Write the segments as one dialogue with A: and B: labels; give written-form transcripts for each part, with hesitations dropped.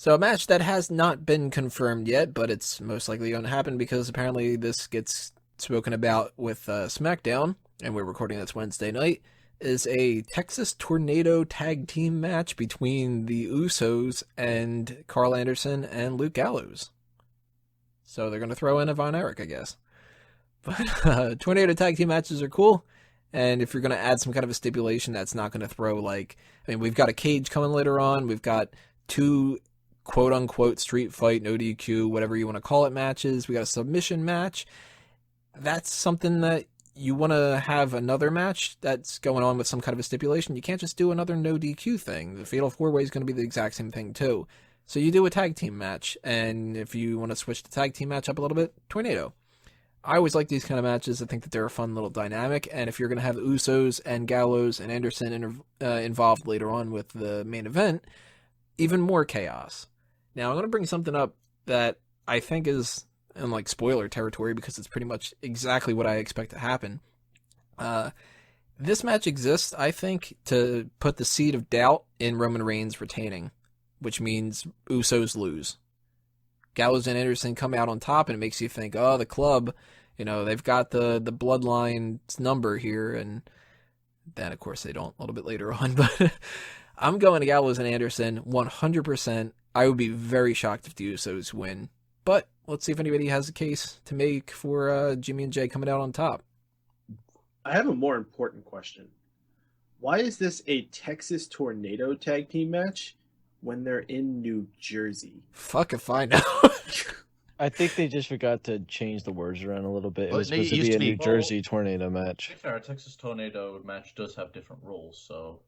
A: So a match that has not been confirmed yet, but it's most likely going to happen because apparently this gets spoken about with SmackDown, and we're recording this Wednesday night, is a Texas Tornado tag team match between the Usos and Karl Anderson and Luke Gallows. So they're going to throw in a Von Erich, I guess. But Tornado tag team matches are cool. And if you're going to add some kind of a stipulation that's not going to throw we've got a cage coming later on. We've got 2 quote-unquote street fight, no DQ, whatever you want to call it, matches. We got a submission match. That's something that you want to have another match that's going on with some kind of a stipulation. You can't just do another no DQ thing. The Fatal 4-Way is going to be the exact same thing, too. So you do a tag team match, and if you want to switch the tag team match up a little bit, Tornado. I always like these kind of matches. I think that they're a fun little dynamic, and if you're going to have Usos and Gallows and Anderson involved later on with the main event, even more chaos. Now, I'm going to bring something up that I think is in spoiler territory because it's pretty much exactly what I expect to happen. This match exists, I think, to put the seed of doubt in Roman Reigns retaining, which means Usos lose. Gallows and Anderson come out on top, and it makes you think, oh, the club, they've got the bloodline's number here, and then, of course, they don't a little bit later on, but I'm going to Gallows and Anderson 100%. I would be very shocked if the Usos win, but let's see if anybody has a case to make for Jimmy and Jay coming out on top.
B: I have a more important question. Why is this a Texas Tornado tag team match when they're in New Jersey?
A: Fuck if I know.
C: I think they just forgot to change the words around a little bit. It
D: Well,
C: was
D: they
C: supposed to
D: used
C: be a
D: to be-
C: New Jersey Tornado
E: To
C: match.
E: be fair, a Texas Tornado match does have different rules, so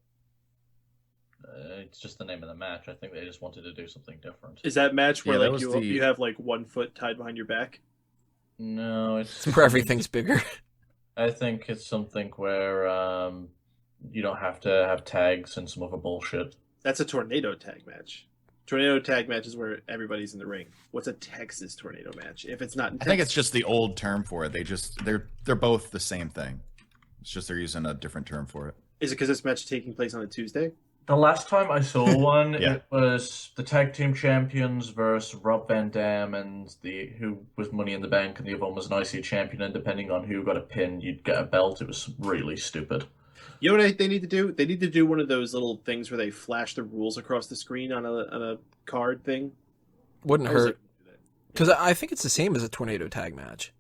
E: it's just the name of the match. I think they just wanted to do something different.
B: Is that match where
D: Yeah, that was
B: you have 1 foot tied behind your back?
E: No, it's
A: Where everything's bigger.
E: I think it's something where you don't have to have tags and some other bullshit.
B: That's a tornado tag match. Tornado tag match is where everybody's in the ring. What's a Texas tornado match? If it's not in
D: I think it's
B: Texas-
D: just the old term for it. They're both the same thing. It's just they're using a different term for it.
B: Is it because this match is taking place on a Tuesday?
E: The last time I saw one,
D: Yeah.
E: it was the tag team champions versus Rob Van Dam and who was Money in the Bank, and the other one was an IC champion. And depending on who got a pin, you'd get a belt. It was really stupid.
B: You know what they need to do? They need to do one of those little things where they flash the rules across the screen on a card thing.
A: Wouldn't
B: I was
A: hurt. Because I think it's the same as a Tornado tag match.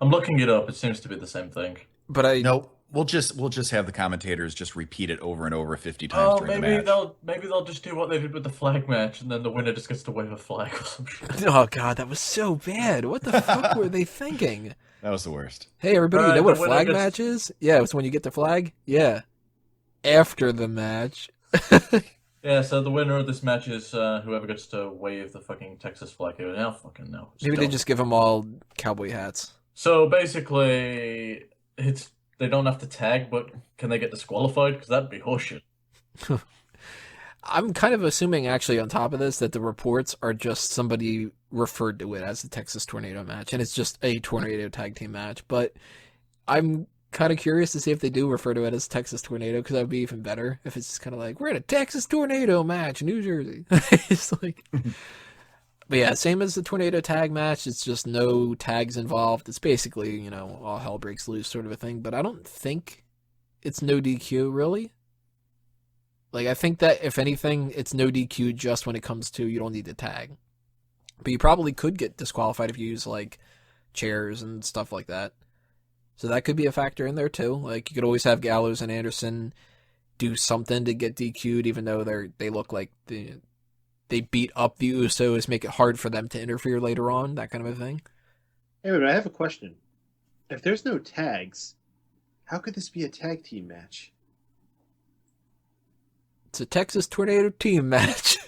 E: I'm looking it up. It seems to be the same thing.
A: But
D: No, we'll just have the commentators just repeat it over and over 50 times
E: Oh,
D: during the
E: maybe
D: match.
E: they'll just do what they did with the flag match, and then the winner just gets to wave a flag or some shit.
A: oh god, that was so bad. What the fuck were they thinking?
D: That was the worst.
A: Hey everybody, you know
E: The
A: what a
E: winner
A: flag
E: gets-
A: match is? Yeah, it's when you get the flag. Yeah. After the match.
E: Yeah, so the winner of this match is whoever gets to wave the fucking Texas flag. Now fucking no.
A: Maybe they just give them all cowboy hats.
E: So basically, they don't have to tag, but can they get disqualified? Because that'd be horseshit.
A: I'm kind of assuming, actually, on top of this, that the reports are just somebody referred to it as the Texas Tornado match, and it's just a Tornado tag team match. But I'm kind of curious to see if they do refer to it as Texas Tornado, because that would be even better if it's just kind of like, we're in a Texas Tornado match in New Jersey. It's like... But yeah, same as the Tornado tag match. It's just no tags involved. It's basically, you know, all hell breaks loose sort of a thing. But I don't think it's no DQ, really. Like, I think that, if anything, it's no DQ just when it comes to you don't need to tag. But you probably could get disqualified if you use, like, chairs and stuff like that. So that could be a factor in there, too. Like, you could always have Gallows and Anderson do something to get DQ'd, even though they look like they beat up the Usos, make it hard for them to interfere later on, that kind of a thing.
B: Hey, but I have a question. If there's no tags, how could this be a tag team match?
A: It's a Texas Tornado team match.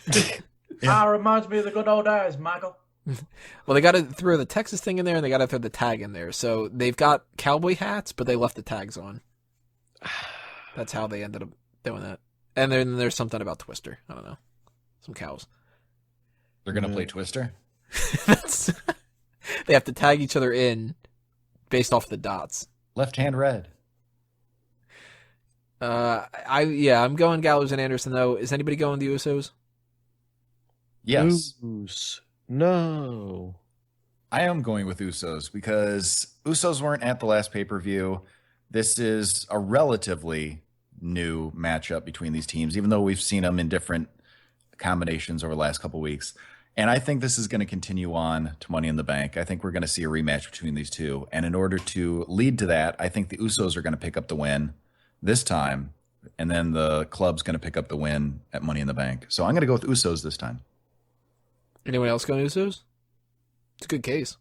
E: Reminds me of the good old days, Michael.
A: Well, they got to throw the Texas thing in there, and they got to throw the tag in there. So they've got cowboy hats, but they left the tags on. That's how they ended up doing that. And then there's something about Twister. I don't know. Some cows.
D: They're going to play Twister?
A: They have to tag each other in based off the dots.
D: Left hand red.
A: I'm going Gallows and Anderson, though. Is anybody going the Usos?
D: Yes.
C: No.
D: I am going with Usos because Usos weren't at the last pay-per-view. This is a relatively new matchup between these teams, even though we've seen them in different combinations over the last couple weeks. And I think this is going to continue on to Money in the Bank. I think we're going to see a rematch between these two. And in order to lead to that, I think the Usos are going to pick up the win this time. And then the club's going to pick up the win at Money in the Bank. So I'm going to go with Usos this time.
A: Anyone else going Usos? It's a good case.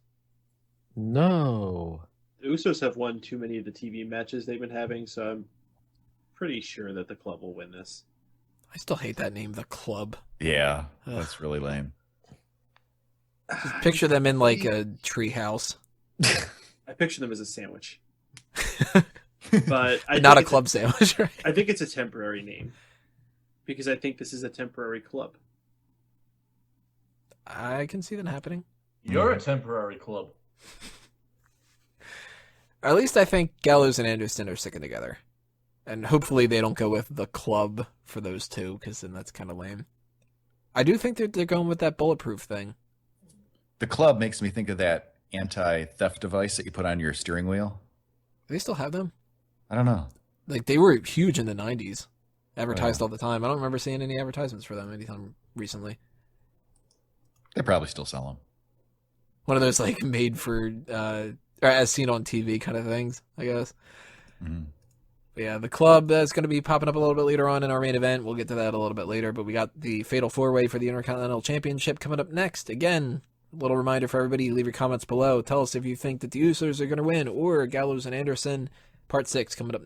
C: No.
B: The Usos have won too many of the TV matches they've been having, so I'm pretty sure that the club will win this.
A: I still hate that name, the club.
D: Yeah,
A: Ugh.
D: that's really lame.
A: Just picture them in like a tree house.
B: I picture them as a sandwich. But
A: Not a club sandwich, right?
B: I think it's a temporary name. Because I think this is a temporary club.
A: I can see that happening.
E: You're a temporary club.
A: Or at least I think Gallows and Anderson are sticking together. And hopefully they don't go with the club for those two, because then that's kind of lame. I do think they're going with that bulletproof thing.
D: The club makes me think of that anti-theft device that you put on your steering wheel.
A: Do they still have them?
D: I don't know.
A: Like, they were huge in the 90s. Advertised
D: Oh.
A: all the time. I don't remember seeing any advertisements for them anytime recently.
D: They probably still sell them.
A: One of those, like, made for, or as seen on TV kind of things, I guess.
D: Mm-hmm.
A: But yeah, the club is going to be popping up a little bit later on in our main event. We'll get to that a little bit later. But we got the Fatal 4-Way for the Intercontinental Championship coming up next. Again, a little reminder for everybody, leave your comments below. Tell us if you think that the Usos are going to win or Gallows and Anderson. Part 6 coming up